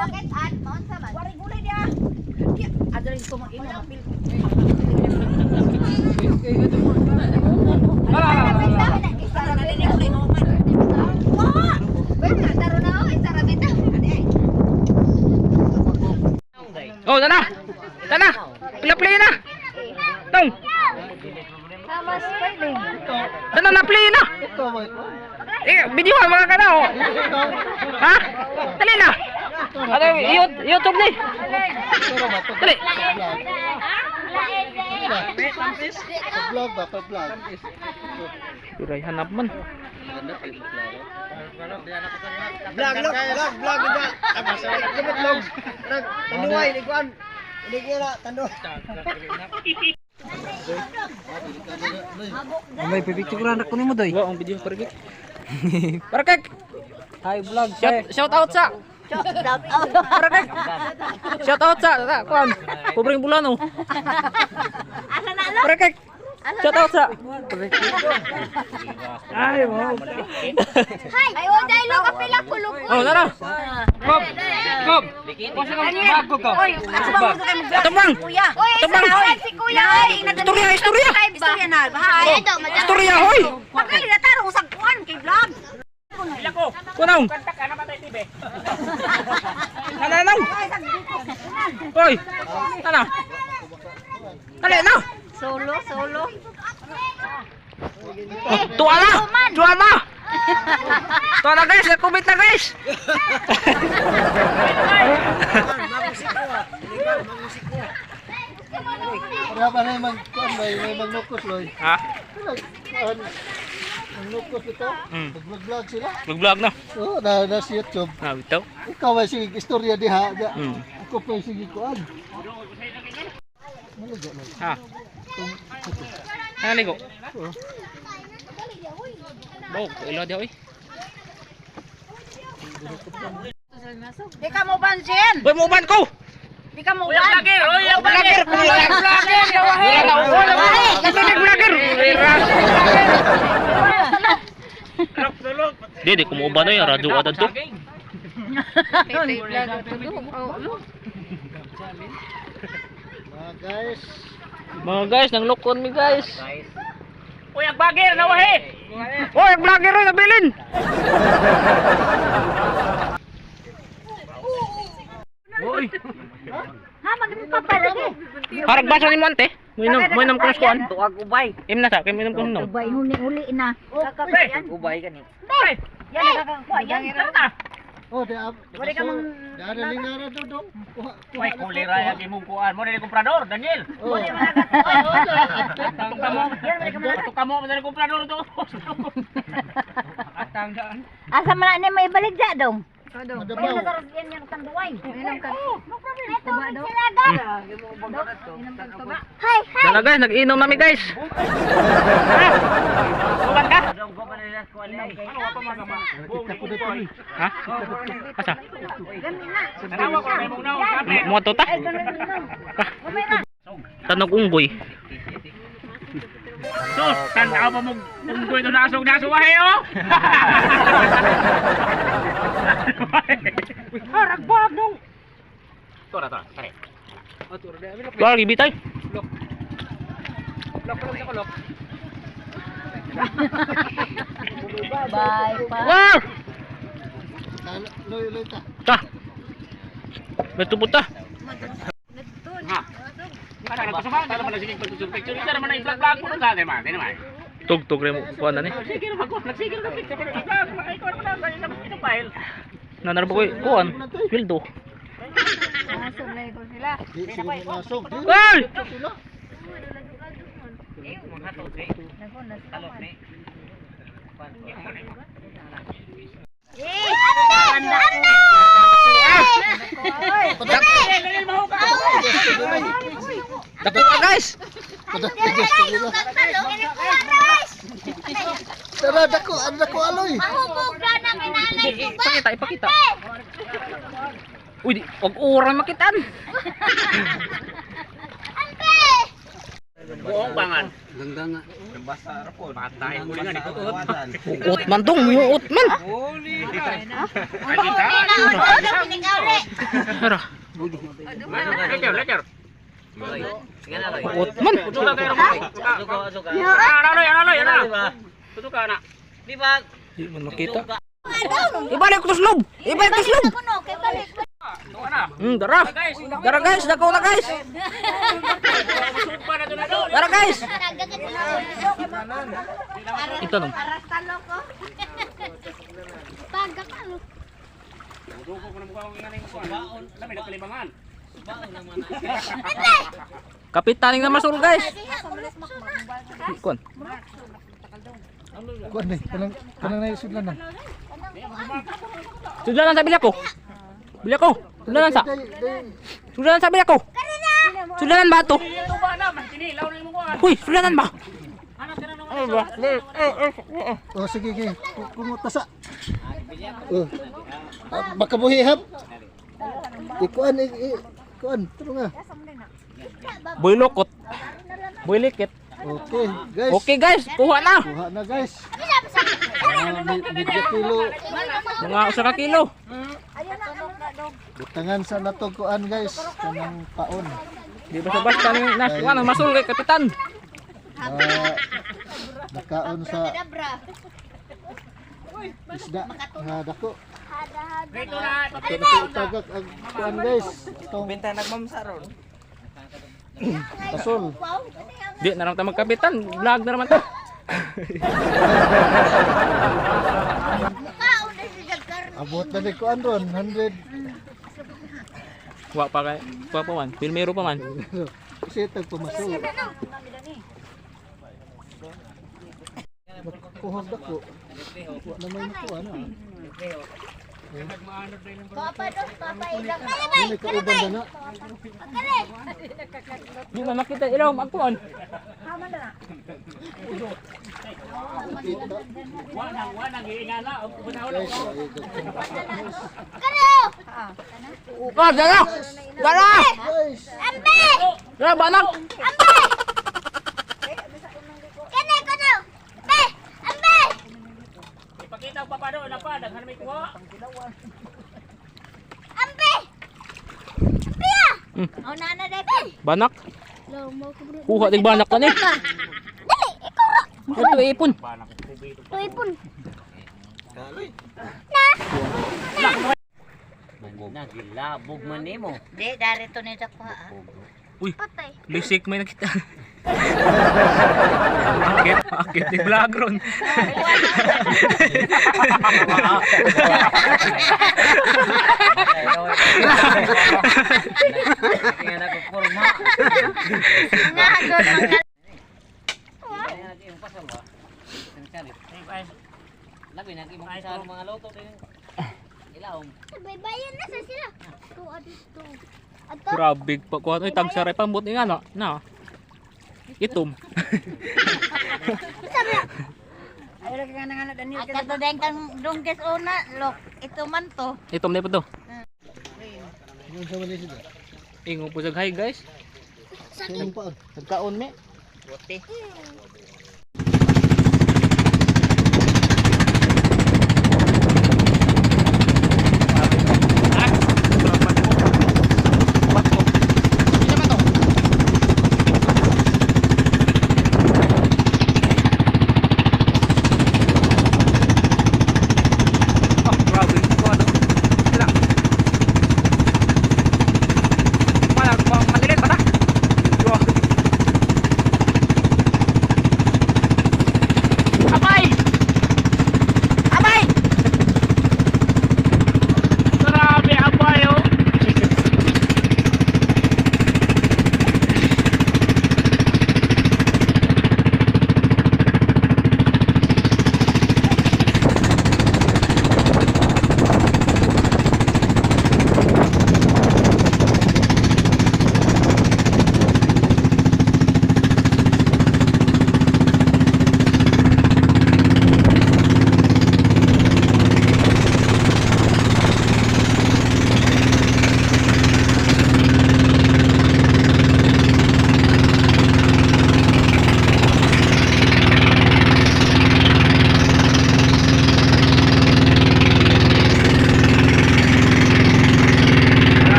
bakit ad maon sa man. Wari gulay dia. Ada rin ko mag-imo mapil. Oh, sana. Sana. Play na. Tong. Sama spelling. Sana na play na. Video mga ka na oh. Ha? Dali na. Ano YouTube ni? Dali. Vlog ba? Vlog. Suray hanap man. Vlog ba? Vlog. Tanduay ni kuan. Ini kira tanduay. May pipicturean ako nimo doy. Wa ang video pergi. Parakek. Hi vlog. Shout out sa. Parakek. Shout out sa kuan. Kubring bulan oh. Asa na lo? Parakek. Shout out sa. Ay mo. Ay, dai lo kapila kulog. Oh, nara. Kop. Kop. Kasi bago ka. Oy, asa ba mo kay mag-vlog? Tumang. Kuya. Oy, asa si kuya? Istorya. Istorya na. Bahay. Ito, Istorya hoy. Pakali na taro usag kuan kay vlog. Kunaw. Nananaw. Hoy. Ana. Kali na. Solo. Tuwa na. Tuwa na guys, kumit na guys. Para ba na magkuan may magnukos loy. Ha? Magnukos ito. Vlog sila. Mag-vlog na. Oh, na sa YouTube. Ah, bitaw. Ikaw ay sige istorya diha. Hmm. Ako pa sige kuan. Ha. Ano ko? Bog, ilo dia oy. Di ka mo bansin. Boy, mo ban ko. Di ka mo ban. Vlogger. Dede ko mo ba na yung radyo adan to? Guys, Mga guys, nang lokon mi guys. Uy, ang bagir na wahi. Oy, ang vlogger oi nabilin. Oy, Ha, magpapalagi. harag baso ni Monte. Mo nam ko skuan. Tuwag ubay. Im na sa kay minum ko no. Ubay huli na. Ubay ka ni. Yan nakakakuha yan. oh dia. Wala ka mang Ada lingara duduk. Uy, kulira yan imong kuan mo ni komprador, Daniel. Oh. Tukamo mo ni komprador to. Atanggaan. Asa man na may baligya dong. Ada Ay, bau. nasarap yan yung tanduay. Inom ka. No problem. Tuba daw. Inom ka tuba. Hi. Dala guys, nag-inom nami guys. Tuban ka? Kita ko dito ni. Ha? Asa? Tanawa ko kay mong naw, sabi. Mo to ta? Tanog unggoy. Sus, tanaw pa mo unggoy to nasog wahe oh. Harag bag dong. Tora, tare. Wala lagi bitay. Lok sa kolok. Bye pa. Wow! Loy ta. Ta. Betul puta. Kada ka sa kada man sige picture ita naman i-vlog mo nung dati man, naman. Tug remo kuan na ni. Sige na mag-vlog, sige na picture ko i-vlog, makikot mo na sa file. Nanarbo ko kuan. Wildo. Sunay ko sila. Di sige nasog. Ay! Sila. Dako ka guys. Tara dako, dako aloy. Ipakita. Uy, og orang makitan. Buong pangan. Gangga. Basta rapon. Patay ko nga dikutot. Uot man tong, uot man. Huli. Alita. Ara. Lecer. Uot man. Tutup ka kayo. Ano. Tutup ka na. Di man makita. Ibalik to slob. Ibalik to slob. Dara. Dara guys, dako na guys. Dara guys. Ito nung. Kapitaning na masul guys. Kon. Kuan ni, kanang naisudlan na. Sudlanan sa bilya ko. Bilya ko. Sudlanan sa. Sudlanan sa bilya ko. Sudlanan ba to? Huy, sudlanan ba? Oh sige sige, kumutasa. Oh. Baka buhihap. Ikuan kuan, turo nga. Boy lokot. Boy likit. Okay, guys. Okay guys, kuha na. Kuha na guys. Medyo kilo. Mga 1 kilo. Butangan sa natog kuan guys, kanang paon. Di basta-basta ni nasuan ang masul kay kapitan. Nakaon sa isda nga dako. Tagak ang kuan guys. Itong Benta nagmamsaron. pasol. Di na lang ta magkapitan, vlog na naman to. Abot na ni kuan ron, 100. Wa pa kay, wa pa man, pilmero pa man. Kasi tag pumasol. Kuhag dako. Wa na may nakuha na. Ini kauban na na. Di man makita ilaw magkuan. Oh, dala! Dala! Guys, Dala banak! Ipakita ko pa do na pa daghan may kuha. Banak! Kuha dig banak ka ni. Ito ipon. Na gilabog man nimo. Di, darito ni Dako ha. Uy, lisik may nakita. Akit ni vlog ron. Kaya na ko forma. Labi na kimong sa mga loto din. Ilaw. Baybayan na sa sila. Ito, adito. Grabe pa ko ano tagsaray pambot ni nga na. Itom. Ay, lagi nga nga Daniel. At ito din kang dungkes una, lok. Ito man to. Itom na po to. yung sa Malaysia. Ingo po sa hi guys. Sa paon. Nagkaon me. Bote.